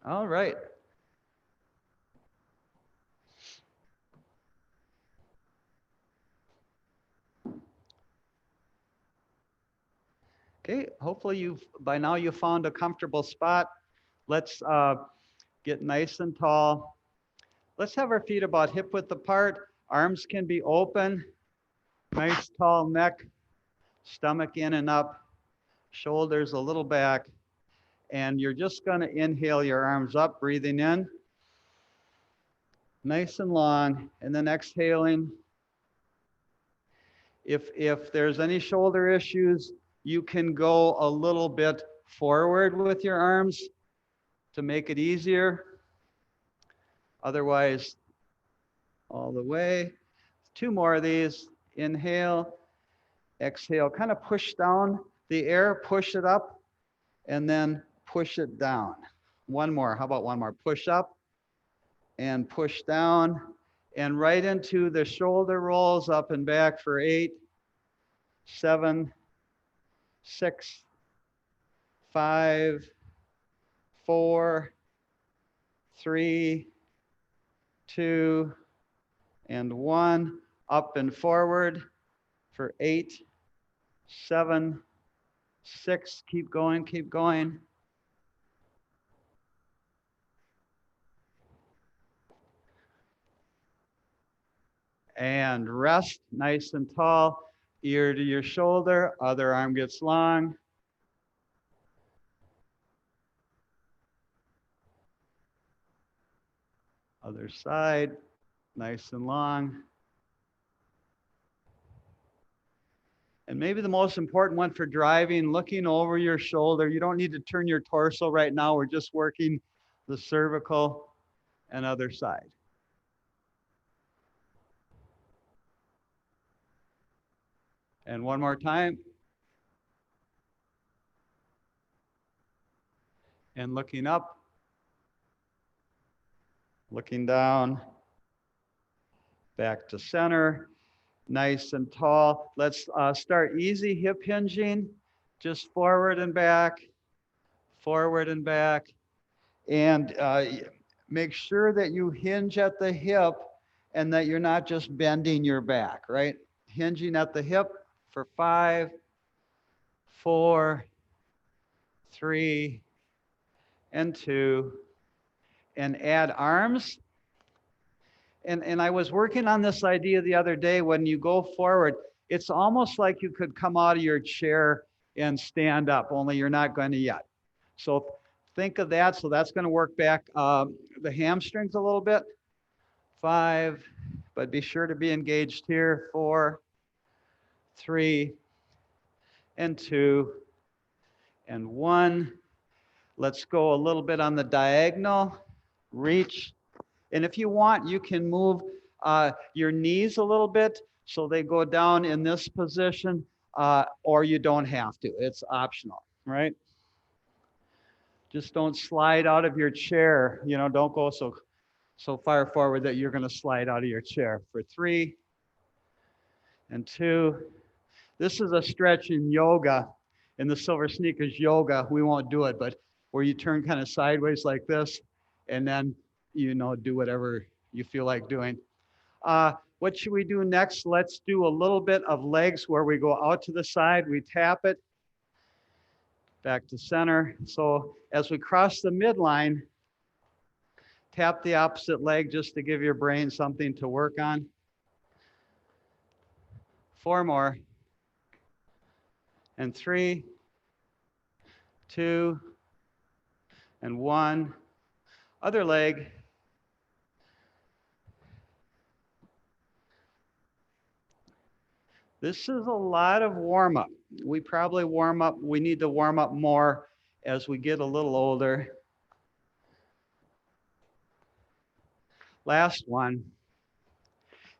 All right. Okay, hopefully by now you found a comfortable spot. Let's get nice and tall. Let's have our feet about hip width apart. Arms can be open. Nice tall neck, stomach in and up, shoulders a little back. And you're just going to inhale your arms up, breathing in, nice and long, and then exhaling. If there's any shoulder issues, you can go a little bit forward with your arms to make it easier. Otherwise, all the way. Two more of these. Inhale, exhale. Kind of push down the air, push it up, and then push it down. One more. How about one more? Push up and push down, and right into the shoulder rolls up and back for 8, 7, 6, 5, 4, 3, 2, and 1. Up and forward for 8, 7, 6. Keep going, keep going. And rest nice and tall, ear to your shoulder, other arm gets long. Other side, nice and long. And maybe the most important one for driving, looking over your shoulder. You don't need to turn your torso right now. We're just working the cervical and other side. And one more time. And looking up, looking down, back to center, nice and tall. Let's start easy hip hinging, just forward and back, and make sure that you hinge at the hip and that you're not just bending your back, right? Hinging at the hip for 5, 4, 3, and 2, and add arms. And I was working on this idea the other day. When you go forward, it's almost like you could come out of your chair and stand up, only you're not going to yet. So think of that. So that's going to work back the hamstrings a little bit. 5, but be sure to be engaged here. 4, 3, and 2, and 1. Let's go a little bit on the diagonal. Reach. And if you want, you can move your knees a little bit so they go down in this position, or you don't have to. It's optional, right? Just don't slide out of your chair. You know, don't go so far forward that you're going to slide out of your chair. For 3 and 2. This is a stretch in yoga, in the SilverSneakers yoga. We won't do it, but where you turn kind of sideways like this, and then, you know, do whatever you feel like doing. What should we do next? Let's do a little bit of legs where we go out to the side, we tap it, back to center. So as we cross the midline, tap the opposite leg just to give your brain something to work on. 4 more. And 3, 2, and 1. Other leg. This is a lot of warm up. We probably warm up, we need to warm up more as we get a little older. Last one.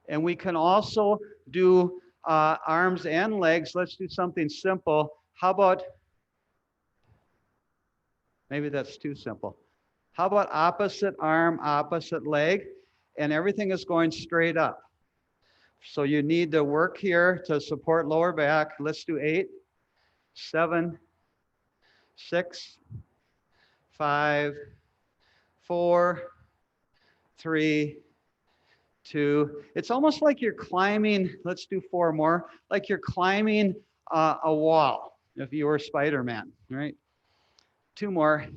And we can also do arms and legs. Let's do something simple. How about, maybe that's too simple. How about opposite arm, opposite leg, and everything is going straight up. So you need to work here to support lower back. Let's do 8, 7, 6, 5, 4, 3, 2. It's almost like you're climbing, let's do 4 more, like you're climbing a wall if you were Spider-Man, right? 2 more.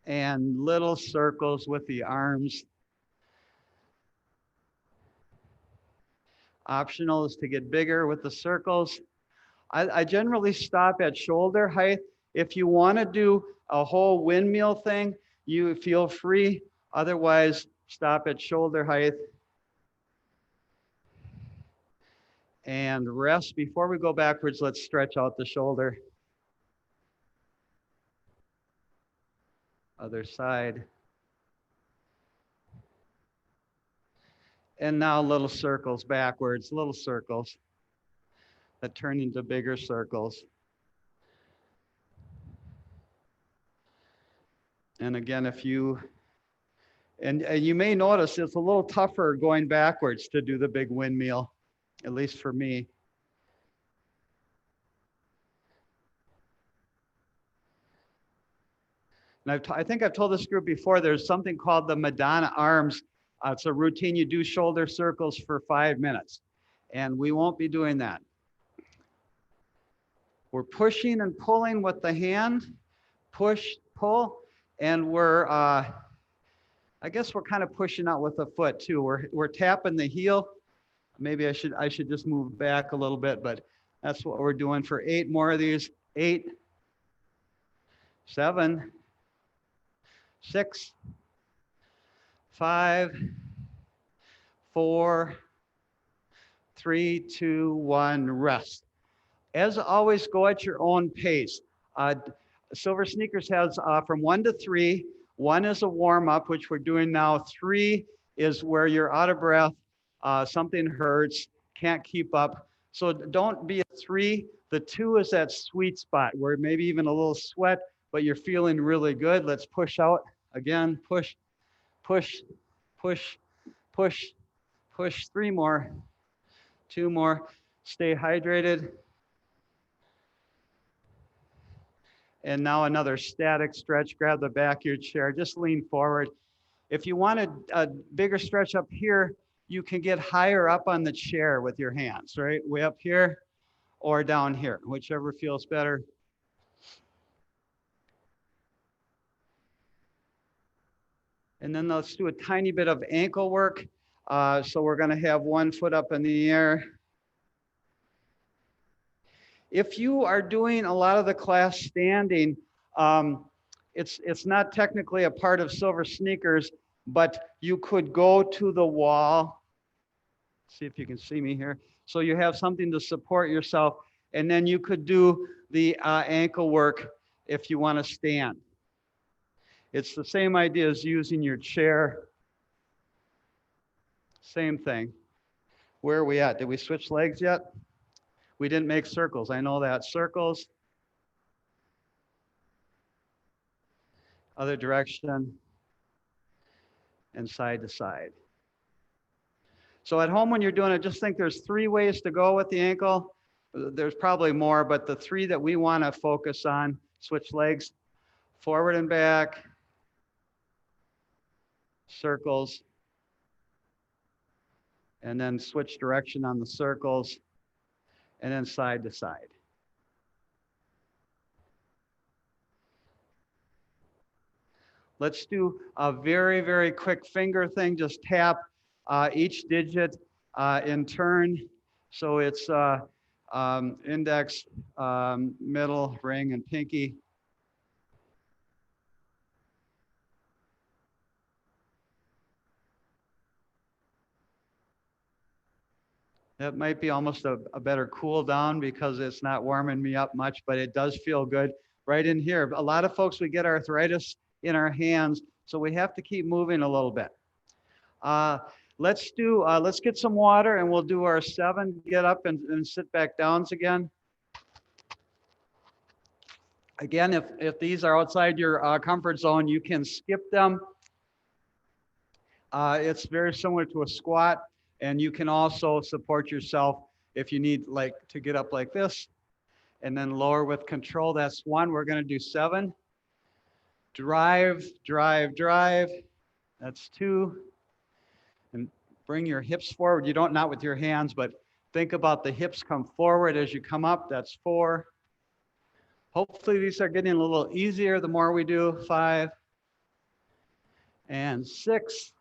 And little circles with the arms. Optional is to get bigger with the circles. I generally stop at shoulder height. If you want to do a whole windmill thing, you feel free. Otherwise, stop at shoulder height. And rest. Before we go backwards, let's stretch out the shoulder. Other side. And now little circles backwards, little circles that turn into bigger circles. And again, if you, and you may notice it's a little tougher going backwards to do the big windmill, at least for me. And I think I've told this group before, there's something called the Madonna arms. It's a routine. You do shoulder circles for 5 minutes, and we won't be doing that. We're pushing and pulling with the hand, push, pull, and we're, I guess we're kind of pushing out with the foot too. We're tapping the heel. Maybe I should just move back a little bit, but that's what we're doing for 8 more of these. 8, 7, 6, 5, 4, 3, 2, 1, rest. As always, go at your own pace. SilverSneakers has from 1 to 3. 1 is a warm-up, which we're doing now. 3 is where you're out of breath, something hurts, can't keep up. So don't be at 3. The 2 is that sweet spot where maybe even a little sweat, but you're feeling really good. Let's push out. Again, push, push, push, push, push. 3 more, 2 more. Stay hydrated. And now another static stretch. Grab the back of your chair. Just lean forward. If you want a bigger stretch up here, you can get higher up on the chair with your hands, right? Way up here or down here, whichever feels better. And then let's do a tiny bit of ankle work. So we're going to have 1 foot up in the air. If you are doing a lot of the class standing, it's not technically a part of SilverSneakers, but you could go to the wall. See if you can see me here. So you have something to support yourself, and then you could do the ankle work if you want to stand. It's the same idea as using your chair. Same thing. Where are we at? Did we switch legs yet? We didn't make circles. I know that. Circles. Other direction. And side to side. So at home when you're doing it, just think there's 3 ways to go with the ankle. There's probably more, but the 3 that we want to focus on, switch legs, forward and back, circles, and then switch direction on the circles, and then side to side. Let's do a very, very quick finger thing. Just tap each digit in turn. So it's index, middle, ring, and pinky. That might be almost a better cool down because it's not warming me up much, but it does feel good right in here. A lot of folks, we get arthritis in our hands, so we have to keep moving a little bit. Let's get some water and we'll do our 7 get up and sit back downs again. Again, if these are outside your comfort zone, you can skip them. It's very similar to a squat, and you can also support yourself if you need to get up like this and then lower with control. That's 1. We're going to do 7. Drive, drive, drive. That's 2. And bring your hips forward. You don't, not with your hands, but think about the hips come forward as you come up. That's 4. Hopefully these are getting a little easier the more we do. 5 and 6.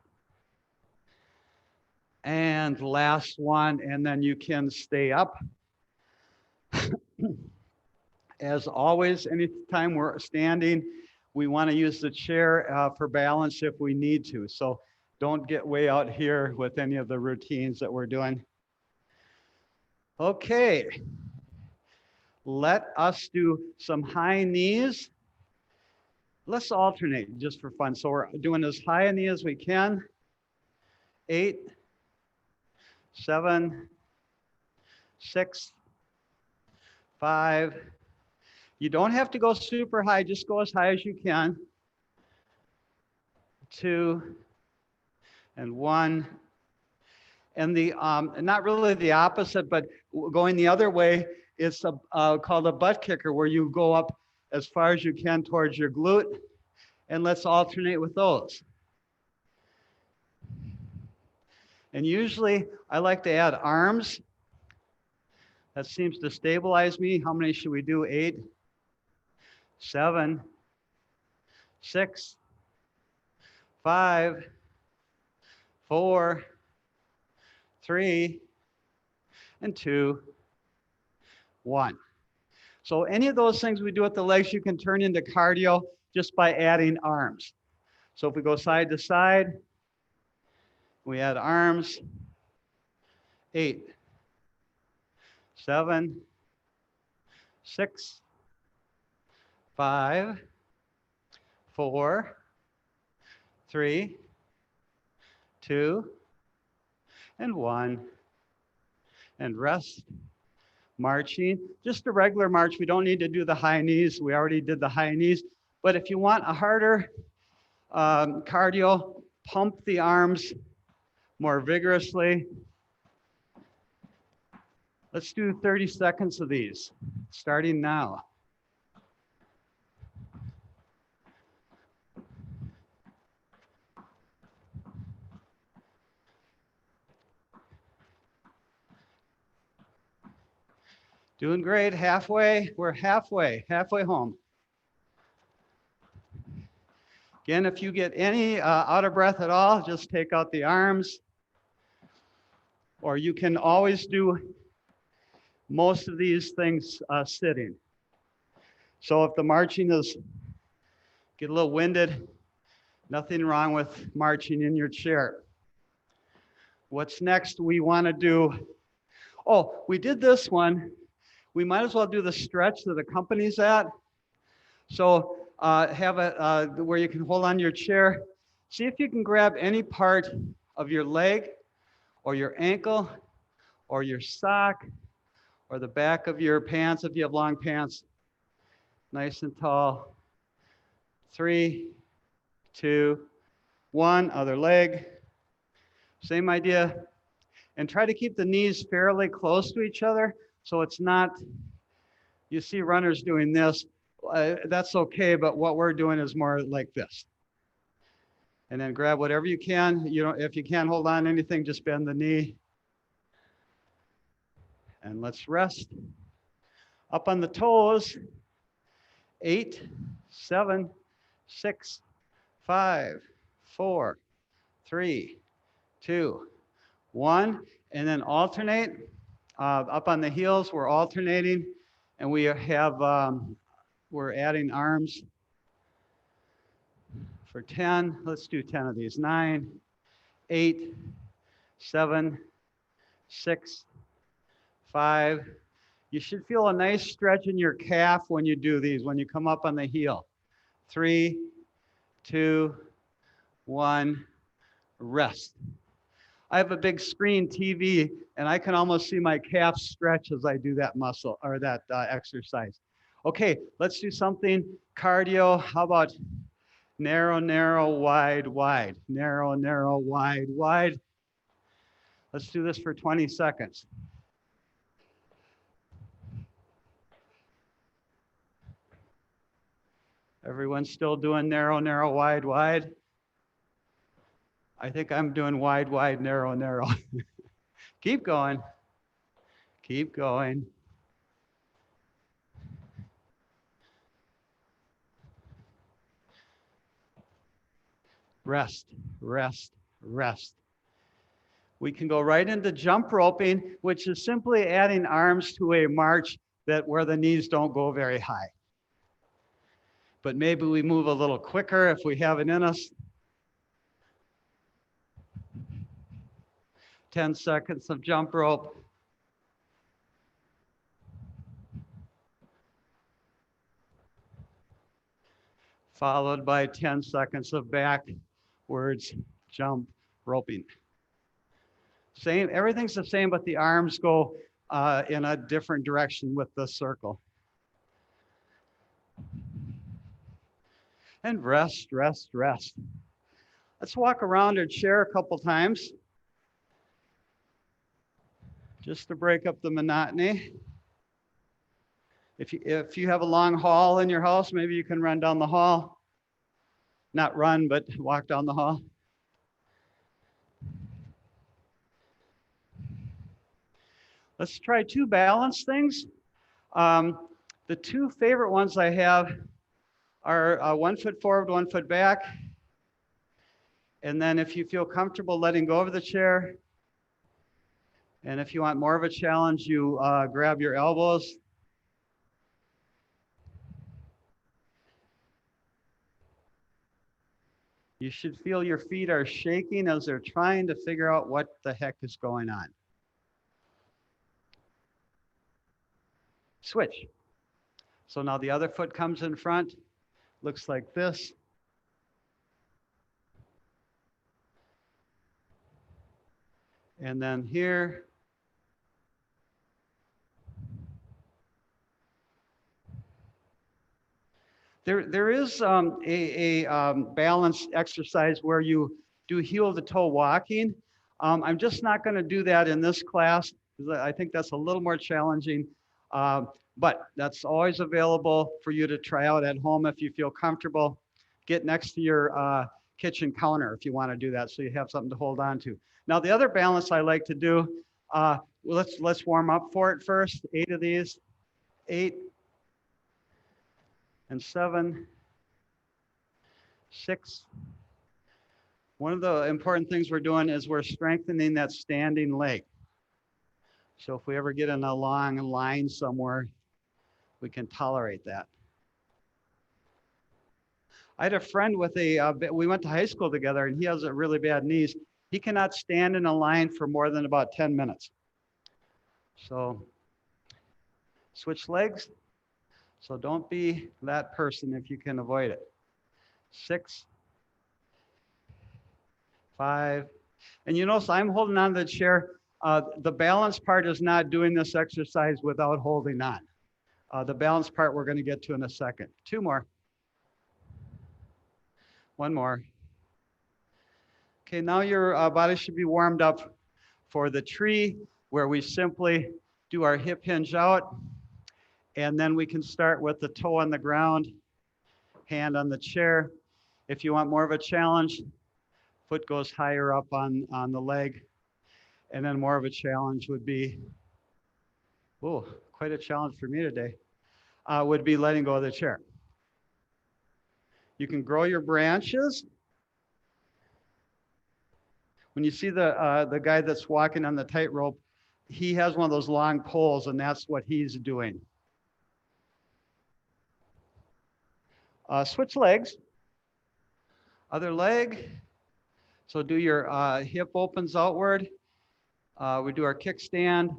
And last one, and then you can stay up. As always, anytime we're standing, we want to use the chair for balance if we need to. So don't get way out here with any of the routines that we're doing. Okay, let us do some high knees. Let's alternate just for fun. So we're doing as high a knee as we can. 8, 7, 6, 5. You don't have to go super high, just go as high as you can. 2 and 1. And the not really the opposite, but going the other way, it's called a butt kicker, where you go up as far as you can towards your glute. And let's alternate with those. And usually I like to add arms. That seems to stabilize me. How many should we do? 8, 7, 6, 5, 4, 3, and 2, 1. So any of those things we do with the legs, you can turn into cardio just by adding arms. So if we go side to side, we add arms. 8, 7, 6, 5, 4, 3, 2, and 1. And rest. Marching, just a regular march. We don't need to do the high knees. We already did the high knees. But if you want a harder cardio, pump the arms more vigorously. Let's do 30 seconds of these, starting now. Doing great, halfway. We're halfway home. Again, if you get any out of breath at all, just take out the arms. Or you can always do most of these things sitting. So if the marching is, get a little winded, nothing wrong with marching in your chair. What's next we want to do? Oh, we did this one. We might as well do the stretch that accompanies that. So have it where you can hold on to your chair. See if you can grab any part of your leg or your ankle or your sock or the back of your pants if you have long pants. Nice and tall. 3, 2, 1. Other leg. Same idea. And try to keep the knees fairly close to each other. So it's not, you see runners doing this, that's okay, but what we're doing is more like this. And then grab whatever you can. If you can't hold on to anything, just bend the knee. And let's rest. Up on the toes. 8, 7, 6, 5, 4, 3, 2, 1. And then alternate. Up on the heels, we're alternating, and we have, we're adding arms for 10. Let's do 10 of these. 9, 8, 7, 6, 5. You should feel a nice stretch in your calf when you do these, when you come up on the heel. 3, 2, 1, rest. I have a big screen TV, and I can almost see my calf stretch as I do that muscle or that exercise. Okay, let's do something cardio. How about narrow, narrow, wide, wide, narrow, narrow, wide, wide. Let's do this for 20 seconds. Everyone's still doing narrow, narrow, wide, wide. I think I'm doing wide, wide, narrow, narrow. Keep going. Keep going. Rest, rest, rest. We can go right into jump roping, which is simply adding arms to a march that where the knees don't go very high. But maybe we move a little quicker if we have it in us. 10 seconds of jump rope. Followed by 10 seconds of backwards jump roping. Same, everything's the same, but the arms go in a different direction with the circle. And rest, rest, rest. Let's walk around our chair a couple times, just to break up the monotony. If you have a long hall in your house, maybe you can run down the hall. Not run, but walk down the hall. Let's try 2 balance things. The 2 favorite ones I have are 1 foot forward, 1 foot back. And then if you feel comfortable letting go of the chair, and if you want more of a challenge, you grab your elbows. You should feel your feet are shaking as they're trying to figure out what the heck is going on. Switch. So now the other foot comes in front, looks like this. And then here. There is a balance exercise where you do heel to toe walking. I'm just not going to do that in this class because I think that's a little more challenging. But that's always available for you to try out at home if you feel comfortable. Get next to your kitchen counter if you want to do that so you have something to hold on to. Now the other balance I like to do, let's warm up for it first. 8 of these, 8 and 7, 6. One of the important things we're doing is we're strengthening that standing leg. So if we ever get in a long line somewhere, we can tolerate that. I had a friend with we went to high school together, and he has a really bad knees. He cannot stand in a line for more than about 10 minutes. So switch legs. So don't be that person if you can avoid it. 6, 5, and you notice I'm holding on to the chair. The balance part is not doing this exercise without holding on. The balance part we're going to get to in a second. 2 more. 1 more. Okay, now your body should be warmed up for the tree, where we simply do our hip hinge out. And then we can start with the toe on the ground, hand on the chair. If you want more of a challenge, foot goes higher up on the leg. And then more of a challenge would be, oh, quite a challenge for me today, would be letting go of the chair. You can grow your branches. When you see the guy that's walking on the tightrope, he has one of those long poles, and that's what he's doing. Switch legs. Other leg. So do your hip opens outward. We do our kickstand.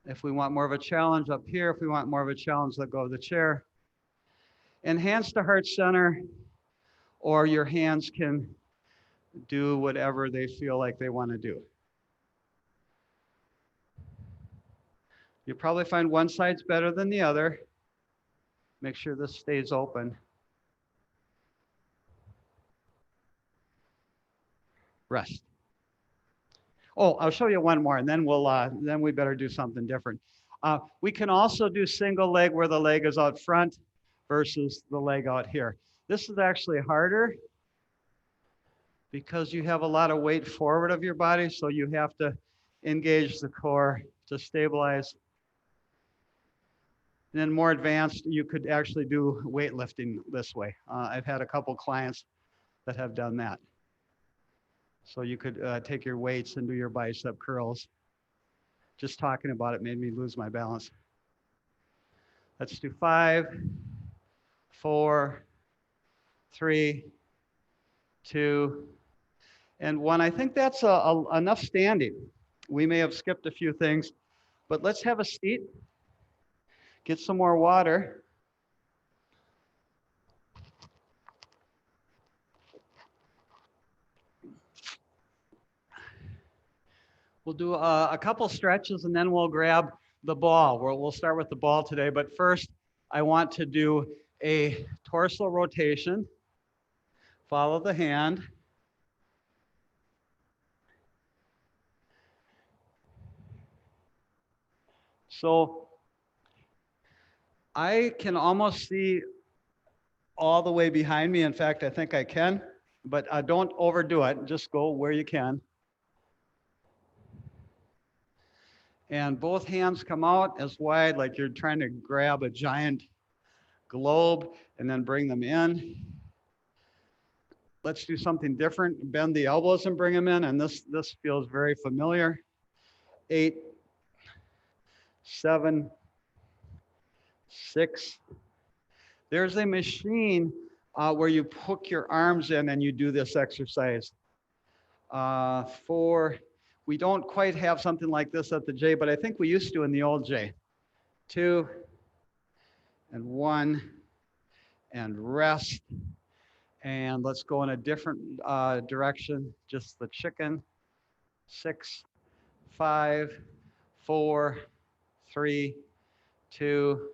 If we want more of a challenge up here, if we want more of a challenge, let go of the chair. And hands to heart center, or your hands can do whatever they feel like they want to do. You'll probably find one side's better than the other. Make sure this stays open. Rest. Oh, I'll show you one more, and then then we better do something different. We can also do single leg where the leg is out front, versus the leg out here. This is actually harder because you have a lot of weight forward of your body, so you have to engage the core to stabilize. And then more advanced, you could actually do weightlifting this way. I've had a couple clients that have done that. So you could take your weights and do your bicep curls. Just talking about it made me lose my balance. Let's do 5, 4, 3, 2, and 1. I think that's enough standing. We may have skipped a few things, but let's have a seat. Get some more water. We'll do a couple stretches and then we'll grab the ball. We'll start with the ball today, but first I want to do a torso rotation. Follow the hand. So I can almost see all the way behind me. In fact, I think I can, but don't overdo it. Just go where you can. And both hands come out as wide, like you're trying to grab a giant globe and then bring them in. Let's do something different. Bend the elbows and bring them in. And this feels very familiar. 8, 7, 6. There's a machine where you hook your arms in and you do this exercise. 4. We don't quite have something like this at the J, but I think we used to in the old J. 2, and 1, and rest. And let's go in a different direction, just the chicken. 6, 5, 4, 3, 2,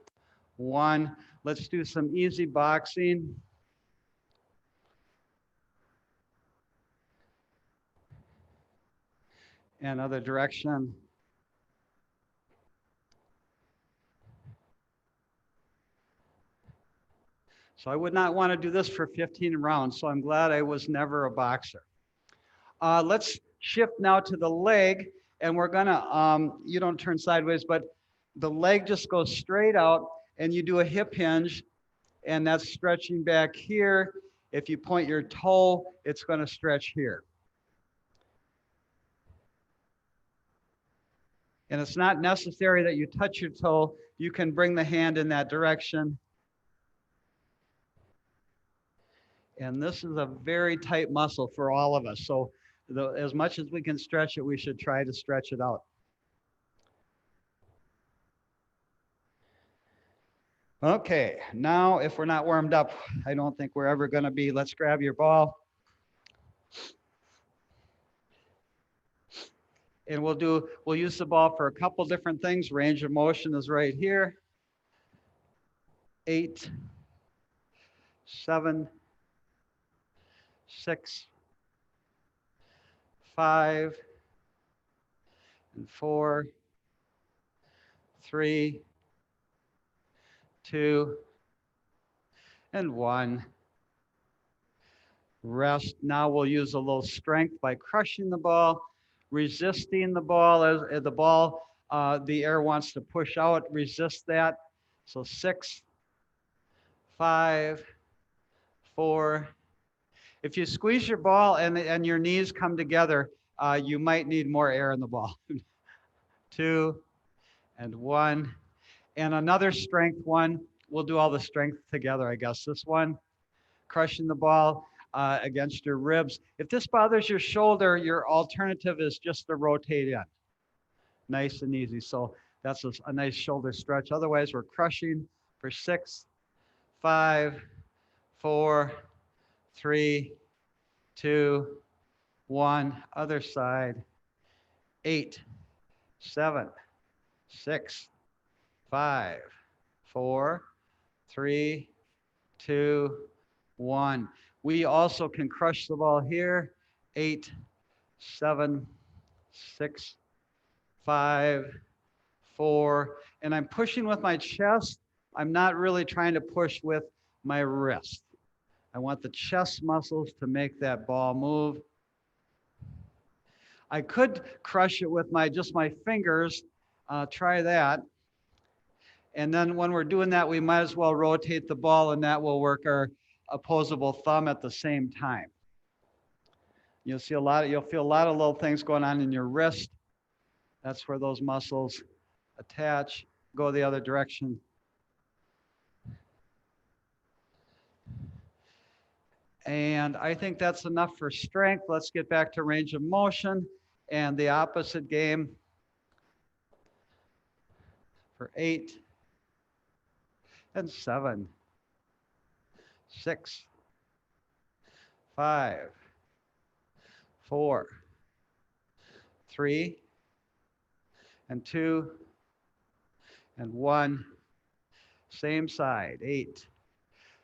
1. Let's do some easy boxing. And other direction. So I would not want to do this for 15 rounds, so I'm glad I was never a boxer. Let's shift now to the leg, and we're gonna, you don't turn sideways, but the leg just goes straight out, and you do a hip hinge, and that's stretching back here. If you point your toe, it's gonna stretch here. And it's not necessary that you touch your toe. You can bring the hand in that direction. And this is a very tight muscle for all of us. So as much as we can stretch it, we should try to stretch it out. Okay, now if we're not warmed up, I don't think we're ever gonna be. Let's grab your ball. And we'll use the ball for a couple different things. Range of motion is right here. 8, 7, 6, 5, and 4, 3, 2, and 1. Rest. Now we'll use a little strength by crushing the ball, resisting the ball as the ball, the air wants to push out, resist that. So 6, 5, 4. If you squeeze your ball and your knees come together, you might need more air in the ball. 2, and 1. And another strength one. We'll do all the strength together, I guess. This one, crushing the ball against your ribs. If this bothers your shoulder, your alternative is just to rotate in. Nice and easy. So that's a nice shoulder stretch. Otherwise, we're crushing for 6, 5, 4, 3, 2, 1. Other side. 8, 7, 6, 5, 4, 3, 2, 1. We also can crush the ball here. 8, 7, 6, 5, 4. And I'm pushing with my chest I'm not really trying to push with my wrist. I want the chest muscles to make that ball move. I could crush it with just my fingers. Try that. And then when we're doing that, we might as well rotate the ball, and that will work our opposable thumb at the same time. You'll feel a lot of little things going on in your wrist. That's where those muscles attach, go the other direction. And I think that's enough for strength. Let's get back to range of motion and the opposite game for 8 and 7, 6, 5, 4, 3, and 2, and 1. Same side, 8.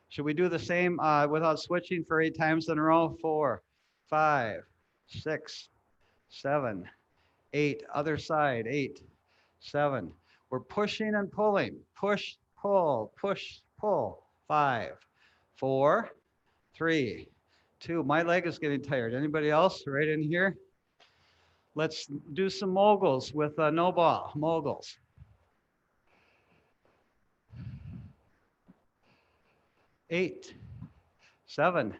Should we do the same without switching for 8 times in a row? 4, 5, 6, 7, 8. Other side, 8, 7. We're pushing and pulling. Push, pull, push, pull. 5, 4, 3, 2. My leg is getting tired. Anybody else right in here? Let's do some moguls with no ball. Moguls. 8, 7.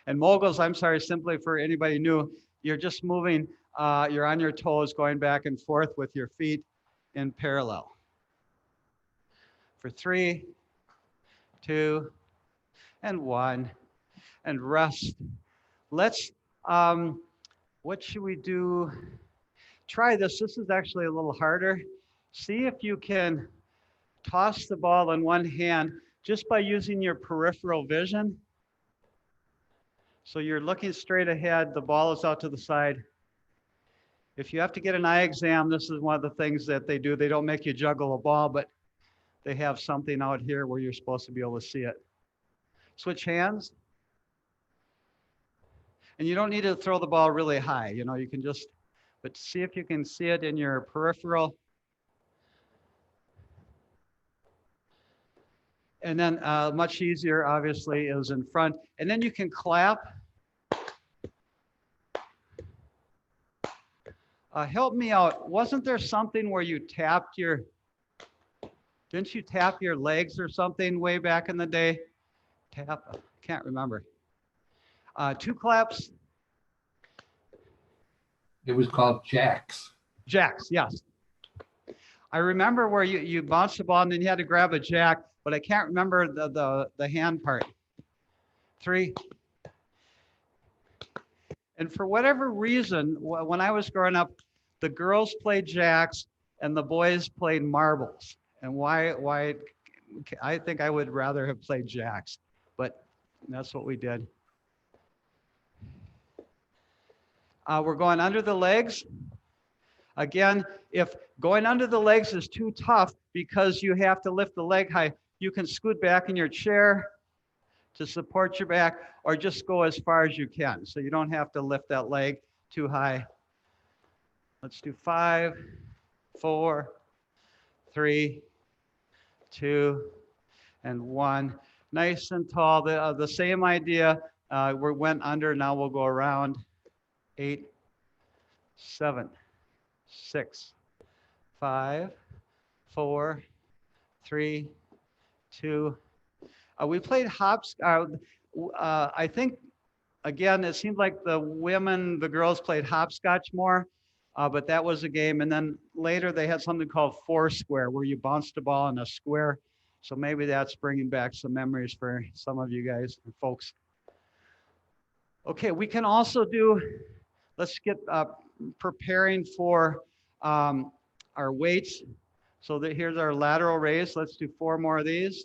And moguls, I'm sorry, simply for anybody new, you're just moving, you're on your toes going back and forth with your feet in parallel. For 3, 2, and 1, and rest. Let's, what should we do? Try this. This is actually a little harder. See if you can toss the ball in one hand just by using your peripheral vision. So you're looking straight ahead, the ball is out to the side. If you have to get an eye exam, this is one of the things that they do. They don't make you juggle a ball, but they have something out here where you're supposed to be able to see it. Switch hands. And you don't need to throw the ball really high. You know, you can just, but see if you can see it in your peripheral. And then much easier, obviously, is in front. And then you can clap. Help me out. Wasn't there something where you tapped your, didn't you tap your legs or something way back in the day? Tap, can't remember. 2 claps. It was called jacks. Jacks, yes. I remember where you bounced the ball and then you had to grab a jack, but I can't remember the hand part. 3. And for whatever reason, when I was growing up, the girls played jacks and the boys played marbles. And why? I think I would rather have played jacks, but that's what we did. We're going under the legs. Again, if going under the legs is too tough because you have to lift the leg high, you can scoot back in your chair to support your back, or just go as far as you can. So you don't have to lift that leg too high. Let's do 5, 4, 3, 2, and 1. Nice and tall. The same idea. We went under, now we'll go around. 8, 7, 6, 5, 4, 3, 2. We played hops. I think, again, it seemed like the girls played hopscotch more, but that was a game. And then later they had something called Foursquare, where you bounced the ball in a square. So maybe that's bringing back some memories for some of you guys and folks. Okay, we can also do, let's get preparing for our weights. So here's our lateral raise. Let's do 4 more of these.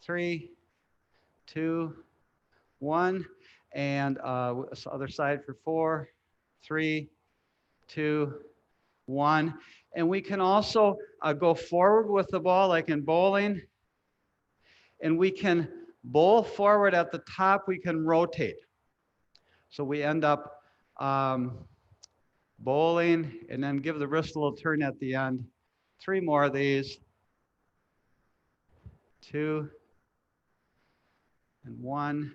3, 2, 1. And other side for 4, 3, 2, 1. And we can also go forward with the ball like in bowling. And we can bowl forward at the top. We can rotate. So we end up bowling and then give the wrist a little turn at the end. 3 more of these. 2, and 1.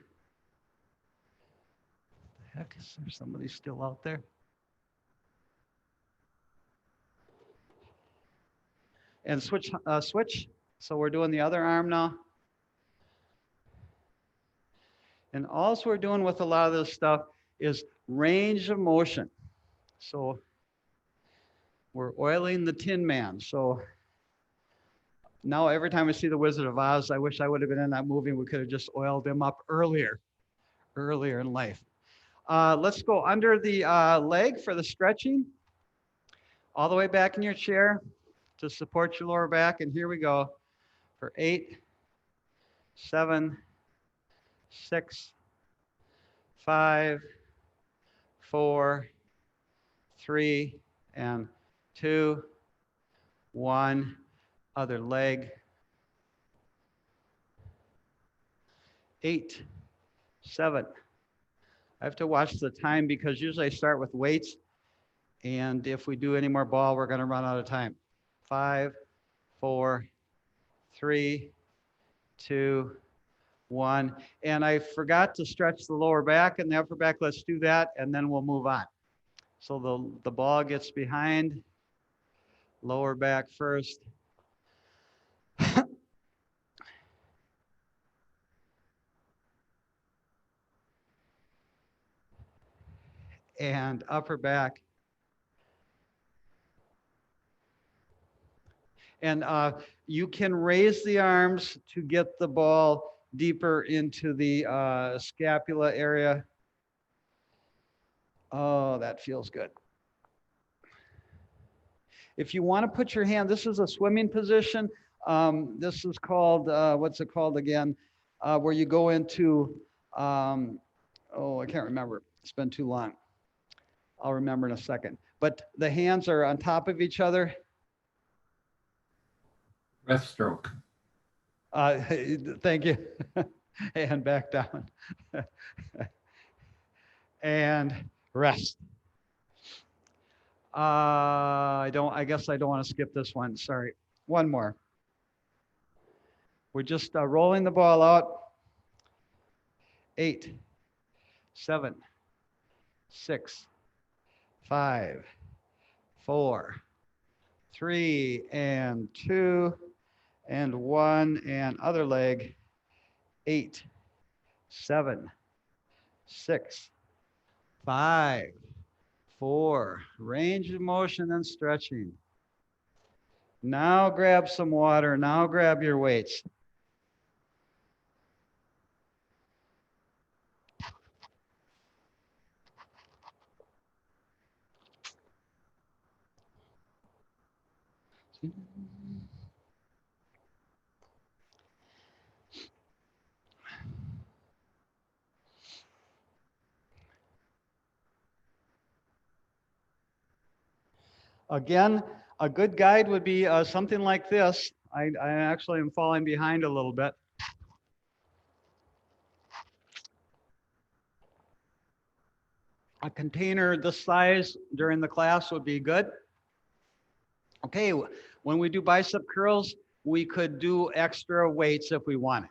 Heck, is there somebody still out there? And switch, switch. So we're doing the other arm now. And all we're doing with a lot of this stuff is range of motion. So we're oiling the Tin Man. So now every time I see the Wizard of Oz, I wish I would have been in that movie. We could have just oiled him up earlier in life. Let's go under the leg for the stretching. All the way back in your chair to support your lower back. And here we go for 8, 7, 6, 5, 4, 3, and 2, 1. Other leg. 8, 7. I have to watch the time because usually I start with weights. And if we do any more ball, we're going to run out of time. 5, 4, 3, 2, 1. And I forgot to stretch the lower back and the upper back. Let's do that, and then we'll move on. So the ball gets behind, lower back first. And upper back. And you can raise the arms to get the ball deeper into the scapula area. Oh, that feels good. If you want to put your hand, this is a swimming position. This is called, what's it called again? Where you go into, oh, I can't remember. It's been too long. I'll remember in a second. But the hands are on top of each other. Breaststroke. Thank you. And back down. And rest. I guess I don't want to skip this one. Sorry. One more. We're just rolling the ball out. 8, 7, 6, 5, 4, 3, and 2, and 1, and other leg. 8, 7, 6, 5, 4. Range of motion and stretching. Now grab some water. Now grab your weights. Again, a good guide would be something like this. I actually am falling behind a little bit. A container this size during the class would be good. Okay, when we do bicep curls, we could do extra weights if we wanted.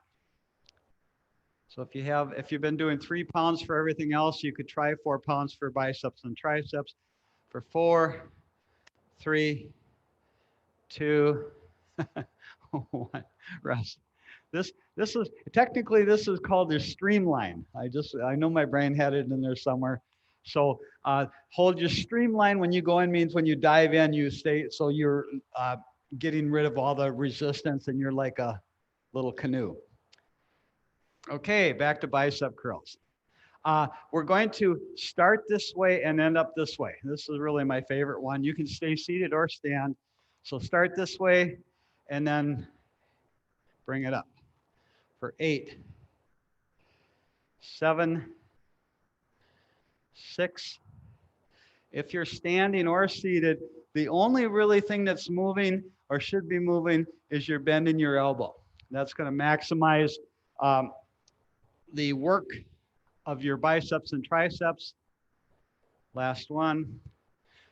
So if you've been doing 3 pounds for everything else, you could try 4 pounds for biceps and triceps. For 4, 3, 2, 1, rest. This is technically this is called the streamline. I know my brain had it in there somewhere. So hold your streamline when you go in means when you dive in, you stay, so you're getting rid of all the resistance and you're like a little canoe. Okay, back to bicep curls. We're going to start this way and end up this way. This is really my favorite one. You can stay seated or stand. So start this way and then bring it up for 8, 7, 6. If you're standing or seated, the only really thing that's moving or should be moving is you're bending your elbow. That's going to maximize the work of your biceps and triceps. Last one.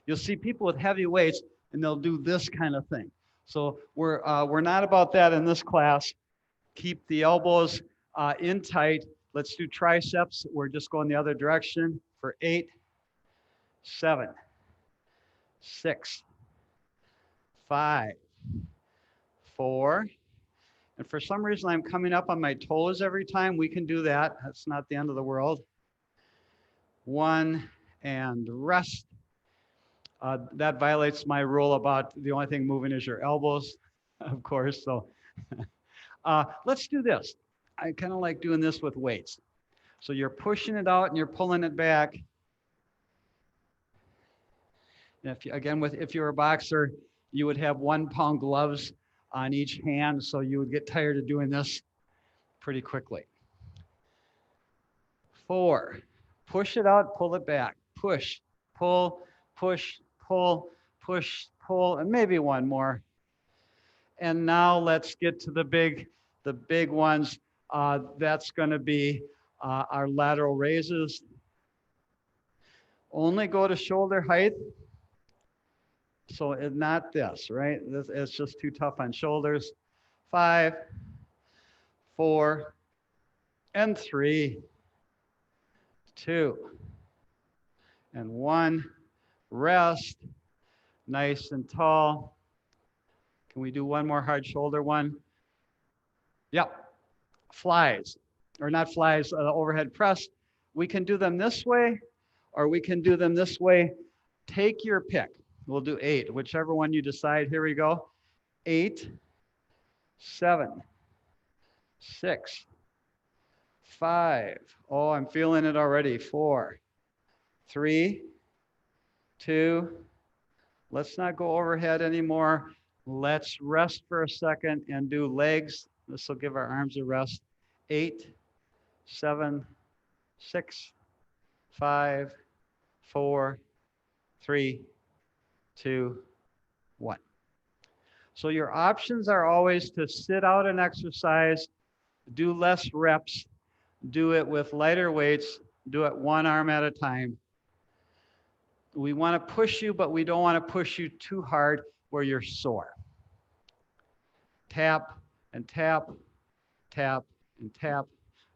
You'll see people with heavy weights and they'll do this kind of thing. So we're not about that in this class. Keep the elbows in tight. Let's do triceps. We're just going the other direction for 8, 7, 6, 5, 4. And for some reason, I'm coming up on my toes every time. We can do that. That's not the end of the world. 1, and rest. That violates my rule about the only thing moving is your elbows, of course. So let's do this. I kind of like doing this with weights. So you're pushing it out and you're pulling it back. And if you're a boxer, you would have 1-pound gloves on each hand, so you would get tired of doing this pretty quickly. 4, push it out, pull it back. Push, pull, push, pull, push, pull, and maybe one more. And now let's get to the big ones. That's going to be our lateral raises. Only go to shoulder height. So it's not this, right? It's just too tough on shoulders. 5, 4, and 3, 2, and 1. Rest, nice and tall. Can we do one more hard shoulder one? Yep, flies, or not flies, overhead press. We can do them this way, or we can do them this way. Take your pick. We'll do 8, whichever one you decide. Here we go. 8, 7, 6, 5. Oh, I'm feeling it already. 4, 3, 2. Let's not go overhead anymore. Let's rest for a second and do legs. This will give our arms a rest. 8, 7, 6, 5, 4, 3, 2, 1. So your options are always to sit out an exercise, do less reps, do it with lighter weights, do it one arm at a time. We want to push you, but we don't want to push you too hard where you're sore. Tap and tap, tap and tap.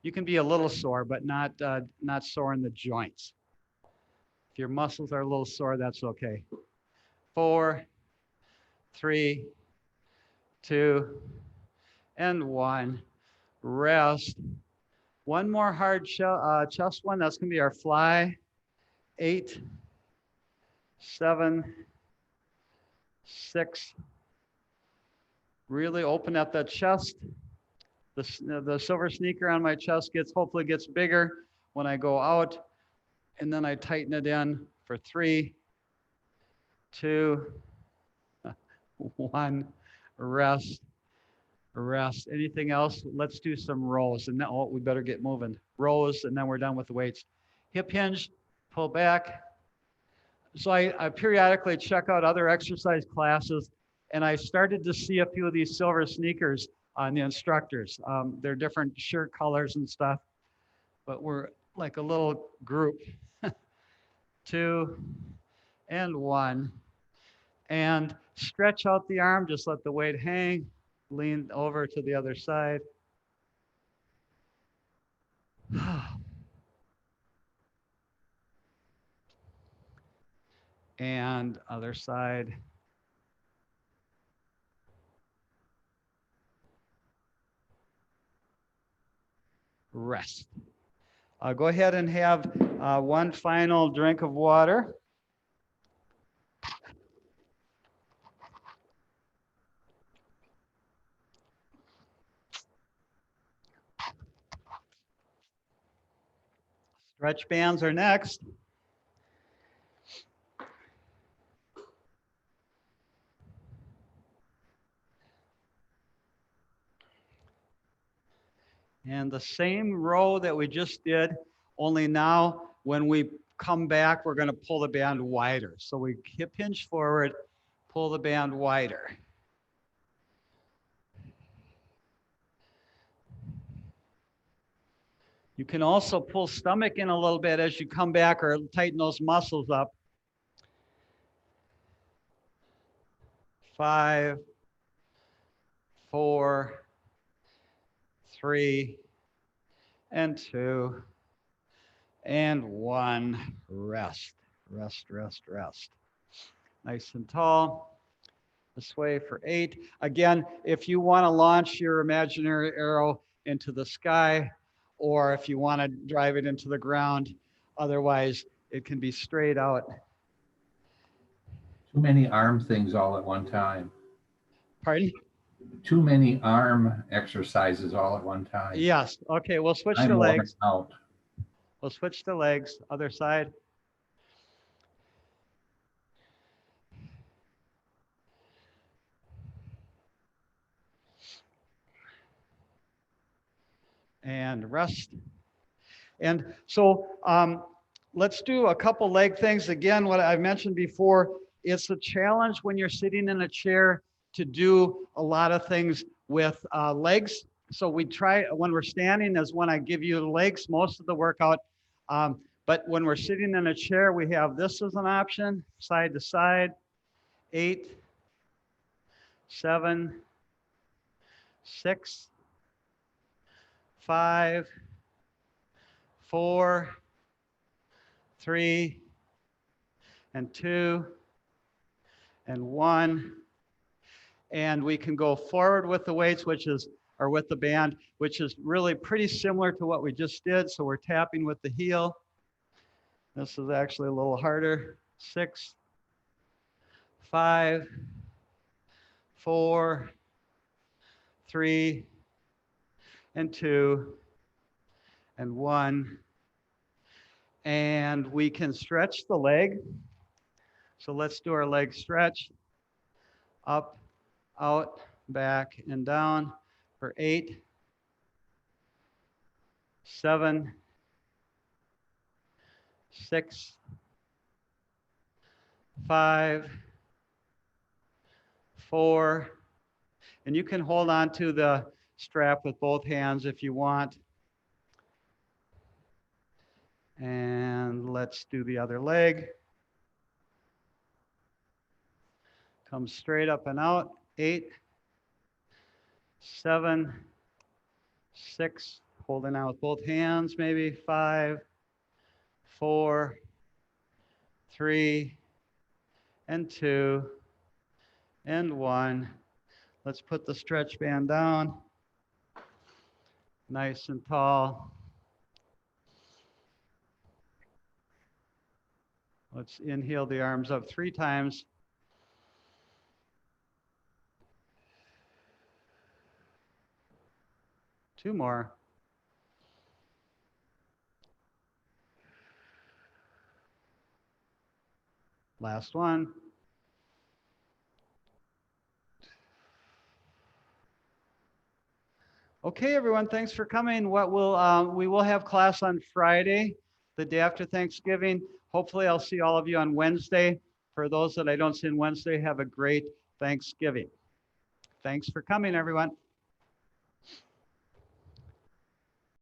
You can be a little sore, but not sore in the joints. If your muscles are a little sore, that's okay. 4, 3, 2, and 1. Rest. One more hard chest one. That's going to be our fly. 8, 7, 6. Really open up that chest. The silver sneaker on my chest hopefully gets bigger when I go out. And then I tighten it in for 3, 2, 1. Rest. Rest. Anything else? Let's do some rows. And now we better get moving. Rows, and then we're done with the weights. Hip hinge, pull back. So I periodically check out other exercise classes, and I started to see a few of these silver sneakers on the instructors. They're different shirt colors and stuff, but we're like a little group. 2, and 1. And stretch out the arm, just let the weight hang. Lean over to the other side. And other side. Rest. Go ahead and have one final drink of water. Stretch bands are next. And the same row that we just did, only now when we come back, we're going to pull the band wider. So we hip hinge forward, pull the band wider. You can also pull stomach in a little bit as you come back, or tighten those muscles up. 5, 4, 3, and 2, and 1. Rest, rest, rest, rest. Nice and tall. This way for 8. Again, if you want to launch your imaginary arrow into the sky, or if you want to drive it into the ground, otherwise it can be straight out. Too many arm things all at one time. Pardon? Too many arm exercises all at one time. Yes. Okay, we'll switch I'm to worn legs. out. We'll switch to legs. Other side. And rest. And so let's do a couple leg things. Again, what I mentioned before, it's a challenge when you're sitting in a chair to do a lot of things with legs. So we try when we're standing is when I give you the legs, most of the workout. But when we're sitting in a chair, we have this as an option, side to side, 8, 7, 6, 5, 4, 3, and 2, and 1. And we can go forward with the weights, or with the band, which is really pretty similar to what we just did. So we're tapping with the heel. This is actually a little harder. 6, 5, 4, 3, and 2, and 1. And we can stretch the leg. So let's do our leg stretch. Up, out, back, and down for 8, 7, 6, 5, 4, and you can hold on to the strap with both hands if you want. And let's do the other leg. Come straight up and out. 8, 7, 6, holding out with both hands, maybe 5, 4, 3, and 2, and 1. Let's put the stretch band down. Nice and tall. Let's inhale the arms up 3 times. Two more. Last one. Okay, everyone, thanks for coming. We will have class on Friday, the day after Thanksgiving. Hopefully, I'll see all of you on Wednesday. For those that I don't see on Wednesday, have a great Thanksgiving. Thanks for coming, everyone.